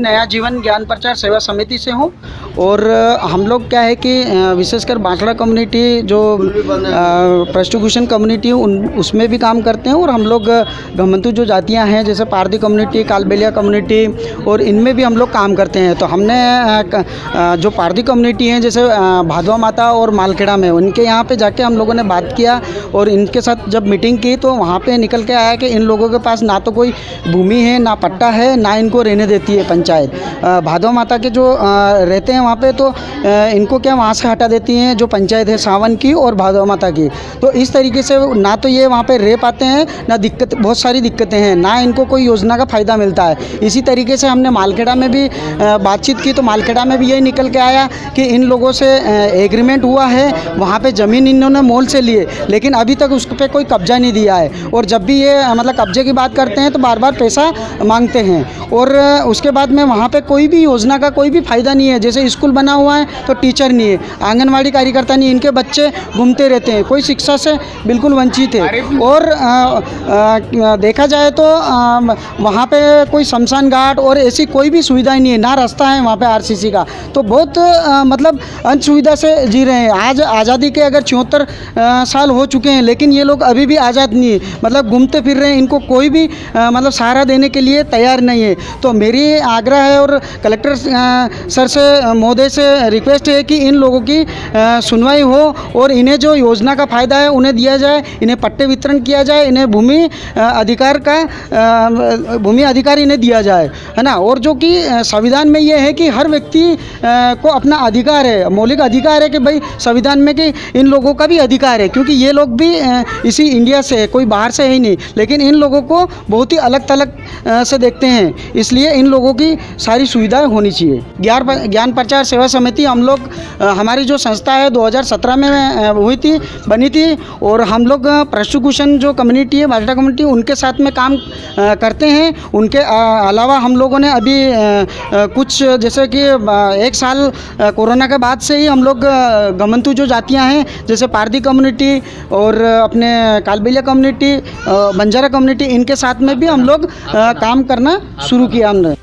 नया जीवन ज्ञान प्रचार सेवा समिति से हूँ और हम लोग क्या है कि विशेषकर बांसड़ा कम्युनिटी जो प्रोस्टिट्यूशन कम्युनिटी उसमें भी काम करते हैं और हम लोग घमंतु जो जातियाँ हैं जैसे पारदी कम्युनिटी, कालबेलिया कम्युनिटी और इनमें भी हम लोग काम करते हैं। तो हमने जो पारदी कम्युनिटी हैं जैसे भादवा माता और मालखेड़ा में उनके यहाँ पे जाके हम लोगों ने बात किया और इनके साथ जब मीटिंग की तो वहाँ पे निकल के आया कि इन लोगों के पास ना तो कोई भूमि है, ना पट्टा है, ना इनको रहने देती है पंचायत। भादवा माता के जो रहते हैं वहाँ पे तो इनको क्या वहाँ से हटा देती हैं जो पंचायत है सावन की और भादवा माता की। तो इस तरीके से ना तो ये वहाँ पे रह पाते हैं, ना दिक्कत, बहुत सारी दिक्कतें हैं, ना इनको कोई योजना का फ़ायदा मिलता है। इसी तरीके से हमने मालखेड़ा में भी बातचीत की तो मालखेड़ा में भी यही निकल के आया कि इन लोगों से एग्रीमेंट हुआ है, वहाँ पे ज़मीन इन्होंने मोल से लिए लेकिन अभी तक उस पर कोई कब्जा नहीं दिया है और जब भी ये मतलब कब्जे की बात करते हैं तो बार बार पैसा मांगते हैं और उसके बाद में वहाँ पे कोई भी योजना का कोई भी फ़ायदा नहीं है। जैसे स्कूल बना हुआ है तो टीचर नहीं है, आंगनवाड़ी कार्यकर्ता नहीं, इनके बच्चे घूमते रहते हैं, कोई शिक्षा से बिल्कुल वंचित है। और देखा जाए तो वहाँ पे कोई शमशान घाट और ऐसी कोई भी सुविधाएं नहीं है, ना रास्ता है वहाँ पे आरसीसी का। तो बहुत मतलब असुविधा से जी रहे हैं। आज आज़ादी के अगर 74 साल हो चुके हैं लेकिन ये लोग अभी भी आज़ाद नहीं है, मतलब घूमते फिर रहे हैं, इनको कोई भी मतलब सहारा देने के लिए तैयार नहीं है। तो मेरी आग्रह है और कलेक्टर सर से, महोदय से रिक्वेस्ट है कि इन लोगों की सुनवाई हो और इन्हें जो योजना का फ़ायदा है उन्हें दिया जाए, इन्हें पट्टे वितरण किया जाए, इन्हें भूमि अधिकार इन्हें दिया जाए, है ना। और जो कि संविधान में ये है कि हर व्यक्ति को अपना अधिकार है, मौलिक अधिकार है कि भाई संविधान में कि इन लोगों का भी अधिकार है, क्योंकि ये लोग भी इसी इंडिया से है, कोई बाहर से है ही नहीं, लेकिन इन लोगों को बहुत ही अलग थलग से देखते हैं। इसलिए इन लोगों की सारी सुविधाएं होनी चाहिए। ज्ञान प्रचार सेवा समिति हम लोग, हमारी जो संस्था है 2017 में बनी थी और हम लोग प्रोस्टिट्यूशन जो कम्युनिटी है, बांसड़ा कम्युनिटी, उनके साथ में काम करते हैं। उनके अलावा हम लोगों ने अभी कुछ जैसे कि 1 साल कोरोना के बाद से ही हम लोग घमंतु जो जातियाँ हैं जैसे पारदी कम्युनिटी और अपने कालबेलिया कम्युनिटी, बंजारा कम्युनिटी, इनके साथ में भी हम लोग काम करना शुरू किया हमने।